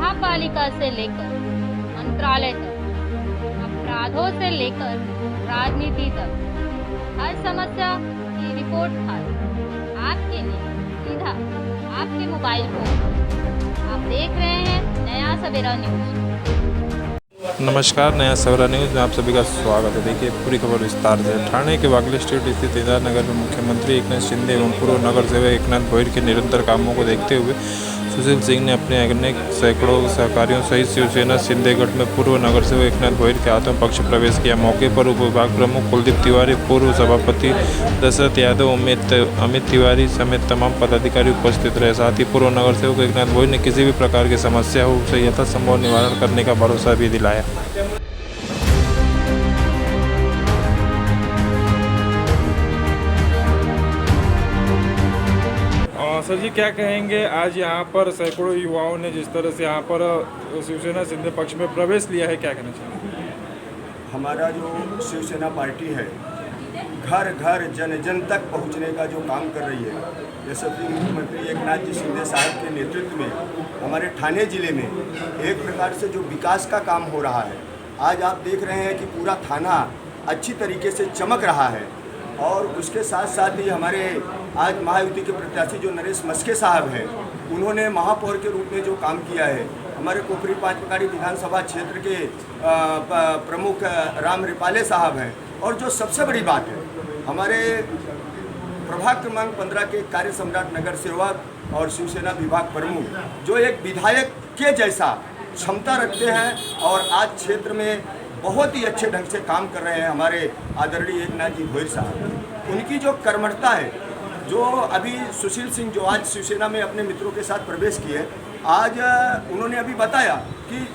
महापालिका से लेकर मंत्रालय तक, अपराधों से लेकर राजनीति तक, हर समस्या की रिपोर्ट कार्ड आपके लिए सीधा आपके मोबाइल फोन। आप देख रहे हैं नया सवेरा न्यूज। नमस्कार, नया सवेरा न्यूज़ में आप सभी का स्वागत है। देखिए पूरी खबर विस्तार से। ठाणे के वागले स्ट्रीट स्थित इंदिरा नगर में मुख्यमंत्री एकनाथ शिंदे एवं पूर्व नगर सेवक एकनाथ भोईर के निरंतर कामों को देखते हुए सुशील सिंह ने अपने अनेक सैकड़ों सहकारियों सहित शिवसेना शिंदेगढ़ में पूर्व नगर सेवक एकनाथ भोईर के हाथों पक्ष प्रवेश किया। मौके पर उप विभाग प्रमुख कुलदीप तिवारी, पूर्व सभापति दशरथ यादव, अमित तिवारी समेत तमाम पदाधिकारी उपस्थित रहे। साथ ही पूर्व नगर सेवक एकनाथ भोईर ने किसी भी प्रकार की समस्या हो उसे यथासंभव निवारण करने का भरोसा भी दिलाया। सर जी, क्या कहेंगे, आज यहाँ पर सैकड़ों युवाओं ने जिस तरह से यहाँ पर शिवसेना शिंदे पक्ष में प्रवेश लिया है, क्या कहना चाहिए? हमारा जो शिवसेना पार्टी है घर घर जन जन तक पहुँचने का जो काम कर रही है, यशस्वी मुख्यमंत्री एकनाथ जी शिंदे साहब के नेतृत्व में हमारे ठाणे जिले में एक प्रकार से जो विकास का काम हो रहा है। आज आप देख रहे हैं कि पूरा थाना अच्छी तरीके से चमक रहा है और उसके साथ साथ ही हमारे आज महायुति के प्रत्याशी जो नरेश मस्के साहब हैं, उन्होंने महापौर के रूप में जो काम किया है। हमारे कोपरी पांचपकाड़ी विधानसभा क्षेत्र के प्रमुख राम रिपाले साहब हैं और जो सबसे बड़ी बात है, हमारे प्रभाग क्रमांक 15 के कार्य सम्राट नगर सेवक और शिवसेना विभाग प्रमुख जो एक विधायक के जैसा क्षमता रखते हैं और आज क्षेत्र में बहुत ही अच्छे ढंग से काम कर रहे हैं हमारे आदरणीय एकनाथ जी भोईर साहब। उनकी जो कर्मठता है, जो अभी सुशील सिंह जो आज शिवसेना में अपने मित्रों के साथ प्रवेश किए, आज उन्होंने अभी बताया कि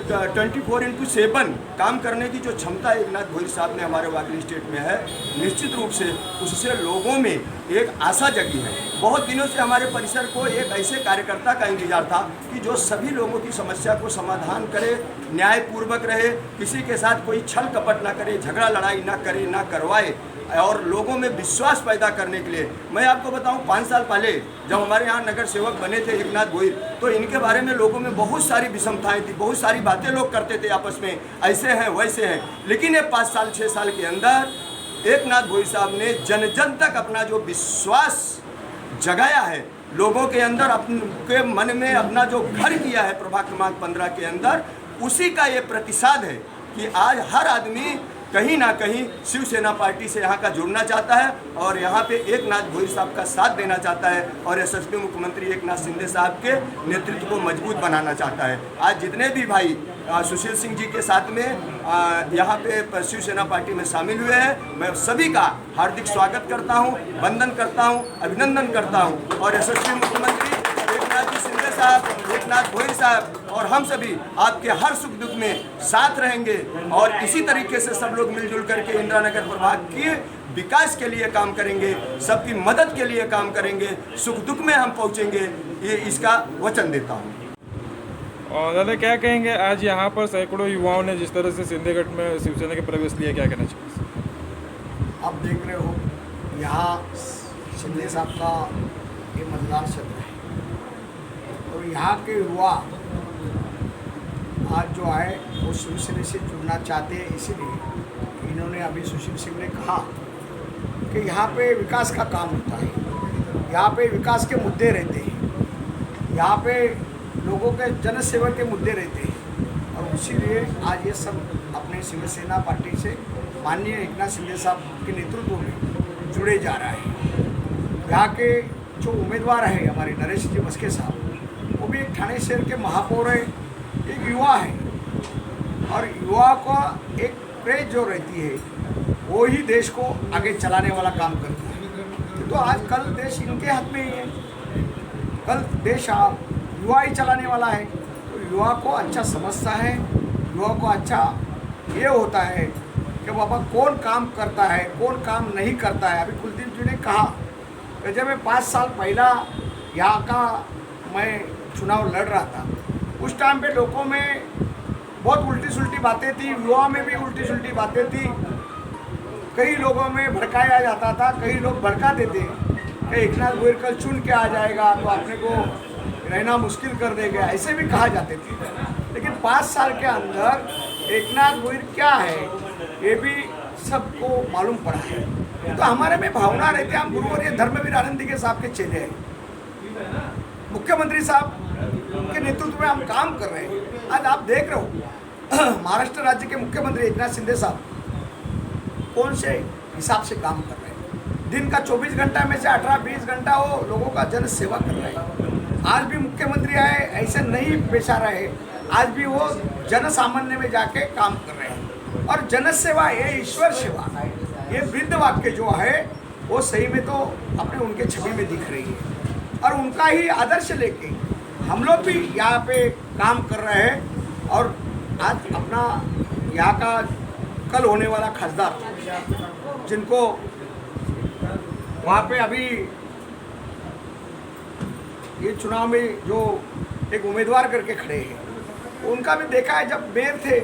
24/7 काम करने की जो क्षमता एकनाथ भोईर साहब ने हमारे वागली स्टेट में है, निश्चित रूप से उससे लोगों में एक आशा जगी है। बहुत दिनों से हमारे परिसर को एक ऐसे कार्यकर्ता का इंतजार था कि जो सभी लोगों की समस्या को समाधान करे, न्यायपूर्वक रहे, किसी के साथ कोई छल कपट ना करे, झगड़ा लड़ाई ना करे, ना करवाए और लोगों में विश्वास पैदा करने के लिए। मैं आपको बताऊं, 5 साल पहले जब हमारे यहाँ नगर सेवक बने थे एकनाथ भोईर, तो इनके बारे में लोगों में बहुत सारी विषमताएं थी, बहुत सारी बातें लोग करते थे आपस में, ऐसे हैं वैसे हैं। लेकिन ये 5 साल 6 साल के अंदर एकनाथ भोईर साहब ने जन जन तक अपना जो विश्वास जगाया है, लोगों के अंदर अपने मन में अपना जो घर किया है प्रभाग क्रमांक 15 के अंदर, उसी का ये प्रतिसाद है कि आज हर आदमी कहीं ना कहीं शिवसेना पार्टी से यहाँ का जुड़ना चाहता है और यहाँ पे एकनाथ भोईर साहब का साथ देना चाहता है और यशस्वी मुख्यमंत्री एकनाथ शिंदे साहब के नेतृत्व को मजबूत बनाना चाहता है। आज जितने भी भाई सुशील सिंह जी के साथ में यहाँ पे शिवसेना पार्टी में शामिल हुए हैं, मैं सभी का हार्दिक स्वागत करता हूँ, वंदन करता हूँ, अभिनंदन करता हूँ और यशस्वी मुख्यमंत्री एकनाथ जी शिंदे साहब, एकनाथ भोईर साहब और हम सभी आपके हर सुख दुख में साथ रहेंगे और इसी तरीके से सब लोग मिलजुल करके इंदिरा नगर प्रभाग के विकास के लिए काम करेंगे, सबकी मदद के लिए काम करेंगे, सुख दुख में हम पहुंचेंगे, ये इसका वचन देता हूं। और दादा, क्या कहेंगे, आज यहाँ पर सैकड़ों युवाओं ने जिस तरह से शिंदेगढ़ में शिवसेना के प्रवेश लिया, क्या कहना चाहिए? आप देख रहे हो यहाँ शिंदे साहब का ये मतदान क्षेत्र है और यहाँ के युवा आज जो है वो शिवसेना से जुड़ना चाहते हैं। इसीलिए इन्होंने अभी सुशील सिंह ने कहा कि यहाँ पे विकास का काम होता है, यहाँ पे विकास के मुद्दे रहते हैं, यहाँ पे लोगों के जन सेवा के मुद्दे रहते हैं और इसीलिए आज ये सब अपने शिवसेना पार्टी से माननीय एकनाथ शिंदे साहब के नेतृत्व में जुड़े जा रहा है। यहाँ के जो उम्मीदवार है हमारे नरेश जी मस्के साहब, वो भी एक ठाणे शहर के महापौर है, एक युवा है और युवा का एक प्रेज जो रहती है वो ही देश को आगे चलाने वाला काम करता है। तो आज कल देश इनके हाथ में ही है, कल देश युवा ही चलाने वाला है। तो युवा को अच्छा समझता है, युवा को अच्छा ये होता है कि बाबा कौन काम करता है, कौन काम नहीं करता है। अभी कुलदीप जी ने कहा कि जब मैं 5 साल पहला यहाँ का मैं चुनाव लड़ रहा था, उस टाइम पे लोगों में बहुत उल्टी सुल्टी बातें थी, युवा में भी उल्टी सुल्टी बातें थी, कई लोगों में भड़काया जाता था, कई लोग भड़का देते कि एकनाथ भोईर कल चुन के आ जाएगा तो अपने को रहना मुश्किल कर देंगे, ऐसे भी कहा जाते थे। लेकिन 5 साल के अंदर एकनाथ गोहिल क्या है ये भी सबको मालूम पड़ा है। तो हमारे में भावना रहती है, हम गुरुवर्य धर्मवीर आनंदी के साहब के चेले हैं। मुख्यमंत्री साहब के नेतृत्व में हम काम कर रहे हैं। आज आप देख रहे हो महाराष्ट्र राज्य के मुख्यमंत्री एकनाथ शिंदे साहब कौन से हिसाब से काम कर रहे हैं। दिन का 24 घंटा में से 18-20 घंटा वो लोगों का जन सेवा कर रहे हैं। आज भी मुख्यमंत्री आए ऐसे नहीं पेश आ रहे, आज भी वो जन सामान्य में जाके काम कर रहे हैं। और जन सेवा ये ईश्वर सेवा, ये वृद्ध वाक्य जो है वो सही में तो अपने उनके छवि में दिख रही है। और उनका ही आदर्श लेके हम लोग भी यहाँ पे काम कर रहे हैं। और आज अपना यहाँ का कल होने वाला खासदार जिनको वहाँ पे अभी ये चुनाव में जो एक उम्मीदवार करके खड़े हैं, उनका भी देखा है। जब मेयर थे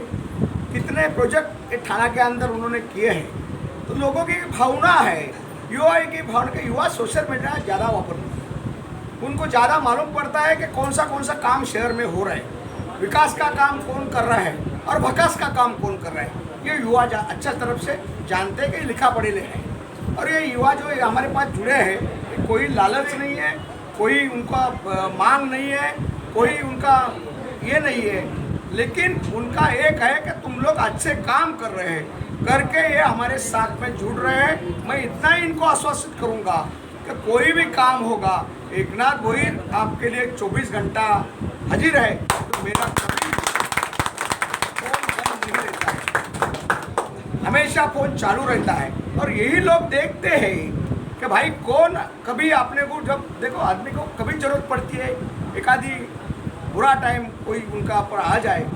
कितने प्रोजेक्ट एक थाना के अंदर उन्होंने किए हैं। तो लोगों की भावना है, युवा की भावना के युवा सोशल मीडिया ज़्यादा वापरते हैं। उनको ज़्यादा मालूम पड़ता है कि कौन सा काम शहर में हो रहा है, विकास का काम कौन कर रहा है और विकास का काम कौन कर रहा है। ये युवा अच्छा तरफ से जानते हैं कि लिखा पढ़े ले हैं। और ये युवा जो हमारे पास जुड़े हैं, कोई लालच नहीं है, कोई उनका मांग नहीं है, कोई उनका ये नहीं है, लेकिन उनका एक है कि तुम लोग अच्छे काम कर रहे हैं करके ये हमारे साथ में जुड़ रहे हैं। मैं इतना ही इनको आश्वासित करूंगा कि कोई भी काम होगा, एकनाथ गोहिल आपके लिए 24 घंटा हाजिर है। तो मेरा कभी फोन बंद नहीं रहता है, हमेशा फोन चालू रहता है। और यही लोग देखते हैं कि भाई कौन, कभी आपने को जब देखो आदमी को कभी जरूरत पड़ती है, एक आधी बुरा टाइम कोई उनका ऊपर आ जाए,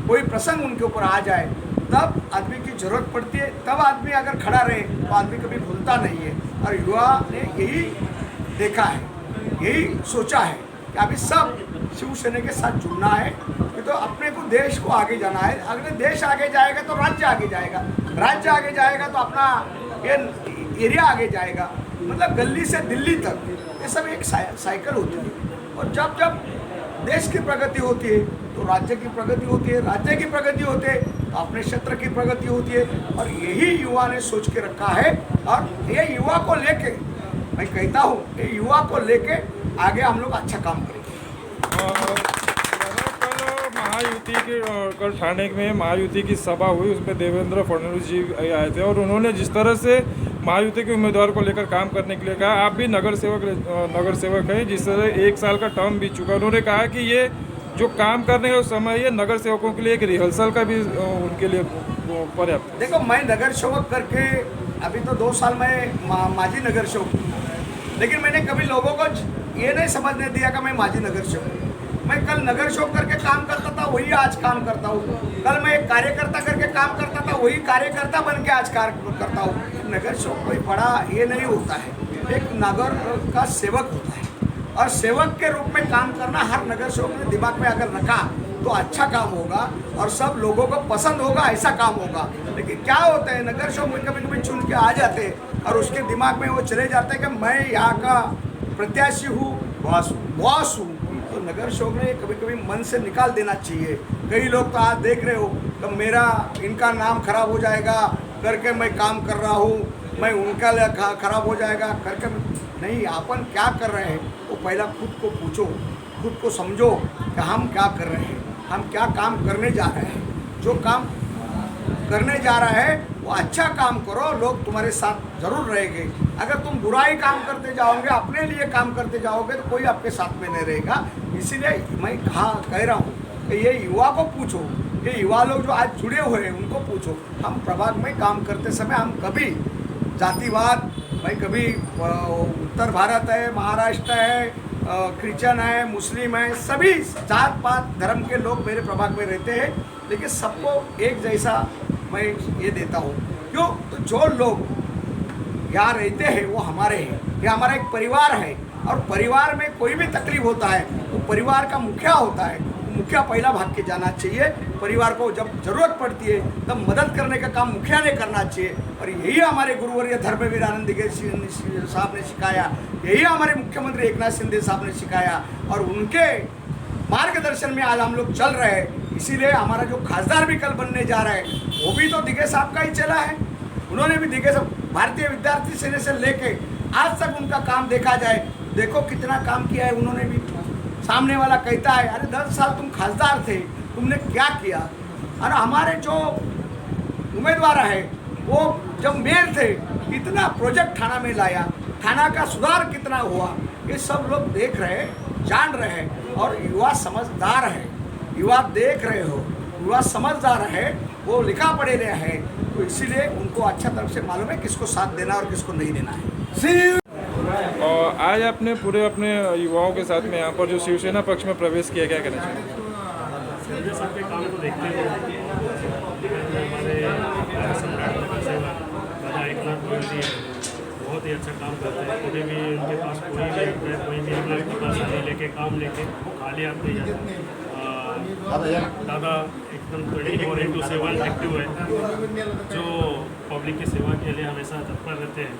कोई प्रसंग उनके ऊपर आ जाए, तब आदमी की ज़रूरत पड़ती है। तब आदमी अगर खड़ा रहे तो आदमी कभी भूलता नहीं है। और युवा ने यही देखा है, यही सोचा है कि अभी सब शिवसेना के साथ जुड़ना है कि तो अपने को देश को आगे जाना है। अगर देश आगे जाएगा तो राज्य आगे जाएगा, राज्य आगे जाएगा तो अपना ये एरिया आगे जाएगा। मतलब गली से दिल्ली तक ये सब एक साइकिल होती है। और जब जब देश की प्रगति होती है तो राज्य की प्रगति होती है, राज्य की प्रगति होती है तो अपने क्षेत्र की प्रगति होती है। और यही युवा ने सोच के रखा है। और ये युवा को लेके मैं कहता हूँ, ये युवा को लेके आगे हम लोग अच्छा काम करेंगे। कल महायुति की कल ठाणे में महायुति की सभा हुई, उसमें देवेंद्र फडणवीस जी आए थे और उन्होंने जिस तरह से महायुति के उम्मीदवार को लेकर काम करने के लिए कहा, आप भी नगर सेवक हैं, जिस तरह 1 साल का टर्म बीत चुका, उन्होंने कहा कि ये जो काम करने का समय ये नगर सेवकों के लिए एक रिहर्सल का भी उनके लिए पर्याप्त। देखो मैं नगर सेवक करके अभी तो 2 साल में माजी नगर सेवक, लेकिन मैंने कभी लोगों को ये नहीं समझने दिया कि मैं माजी नगर सेवक। मैं कल नगर सेवक करके काम करता था, वही आज काम करता हूँ। कल मैं एक कार्यकर्ता करके काम करता था, वही कार्यकर्ता बन के आज कार्य करता हूँ। नगर सेवक कोई बड़ा ये नहीं होता है, एक नगर का सेवक होता है। और सेवक के रूप में काम करना हर नगर सेवक ने दिमाग में अगर रखा तो अच्छा काम होगा और सब लोगों को पसंद होगा, ऐसा काम होगा। लेकिन क्या होता है, नगर सेवक में कभी कभी चुन के आ जाते हैं और उसके दिमाग में वो चले जाते हैं कि मैं यहाँ का प्रत्याशी हूँ, बॉस हूँ। तो नगर सेवक ने कभी कभी मन से निकाल देना चाहिए। कई लोग तो आज देख रहे हो कि मेरा इनका नाम खराब हो जाएगा करके मैं काम कर रहा हूँ, मैं उनका खराब हो जाएगा करके नहीं। अपन क्या कर रहे हैं वो पहला खुद को पूछो, खुद को समझो कि हम क्या कर रहे हैं, हम क्या काम करने जा रहे हैं। जो काम करने जा रहा है वो अच्छा काम करो, लोग तुम्हारे साथ जरूर रहेंगे। अगर तुम बुराई काम करते जाओगे, अपने लिए काम करते जाओगे तो कोई आपके साथ में नहीं रहेगा। इसीलिए मैं कह रहा हूँ कि ये युवा को पूछो, ये युवा लोग जो आज जुड़े हुए हैं उनको पूछो। हम प्रभाग में काम करते समय हम कभी जातिवाद, भाई कभी उत्तर भारत है, महाराष्ट्र है, क्रिश्चियन है, मुस्लिम है, सभी जात पात धर्म के लोग मेरे प्रभाग में रहते हैं, लेकिन सबको एक जैसा मैं ये देता हूँ। क्यों? तो जो लोग यहाँ रहते हैं वो हमारे हैं, ये हमारा एक परिवार है। और परिवार में कोई भी तकलीफ होता है तो परिवार का मुखिया होता है, मुखिया पहला भाग के जाना चाहिए। परिवार को जब ज़रूरत पड़ती है तब मदद करने का काम मुखिया ने करना चाहिए। और यही हमारे गुरुवर्य धर्मवीर आनंद दिगे साहब ने सिखाया, यही हमारे मुख्यमंत्री एकनाथ शिंदे साहब ने सिखाया और उनके मार्गदर्शन में आज हम लोग चल रहे हैं। इसीलिए हमारा जो खासदार भी कल बनने जा रहा है वो भी तो दिगे साहब का ही चला है। उन्होंने भी दिगे साहब भारतीय विद्यार्थी सेना से लेके आज तक उनका काम देखा जाए, देखो कितना काम किया है उन्होंने भी। सामने वाला कहता है अरे 10 साल तुम खासदार थे, तुमने क्या किया। और हमारे जो उम्मीदवार है वो जब मेयर थे कितना प्रोजेक्ट थाना में लाया, थाना का सुधार कितना हुआ, ये सब लोग देख रहे हैं, जान रहे हैं। और युवा समझदार है, युवा देख रहे हो, युवा समझदार है, वो लिखा पढ़े रहे हैं, तो इसीलिए उनको अच्छा तरफ से मालूम है किसको साथ देना और किसको नहीं देना है। और आज आपने पूरे अपने युवाओं के साथ में यहाँ पर जो शिवसेना पक्ष में प्रवेश किया, क्या कहना चाहिए? संजय साहब के काम को देखते हुए हमारे सम्राट नगर सेवा राजा एकनाथ गोयल जी बहुत ही अच्छा काम करते हैं। कभी भी उनके पास कोई भी एकनाथ के पास लेके काम लेके वो खाली आते हैं। दादा एकदम 24/7 एक्टिव है, जो पब्लिक की सेवा के लिए हमेशा तत्पर रहते हैं।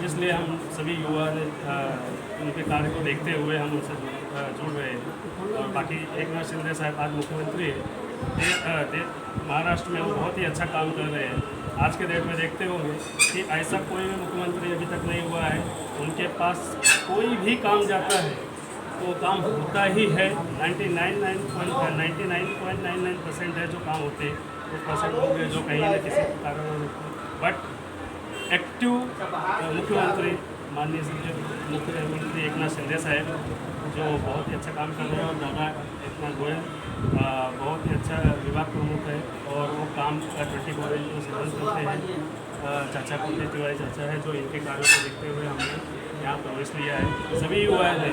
इसलिए हम सभी युवा ने उनके कार्य को देखते हुए हम उनसे जुड़ रहे हैं। और बाकी एकनाथ शिंदे साहब आज मुख्यमंत्री है, महाराष्ट्र में वो बहुत ही अच्छा काम कर रहे हैं। आज के डेट में देखते होंगे कि ऐसा कोई भी मुख्यमंत्री अभी तक नहीं हुआ है, उनके पास कोई भी काम जाता है तो काम होता ही है। 99.99% है जो काम होते हैं, कुछ परसेंट होंगे जो कहीं ना किसी कारण, बट एक्टिव मुख्यमंत्री माननीय मुख्यमंत्री एकनाथ शिंदे साहब जो बहुत ही अच्छा काम कर रहे हैं। और दादा एकनाथ गोयल बहुत ही अच्छा विभाग प्रमुख है और वो काम 24/7 करते हैं। चाचा कुलदीप तिवारी चाचा है जो इनके कार्यों को देखते हुए हमने यहाँ प्रवेश लिया है। सभी युवा ने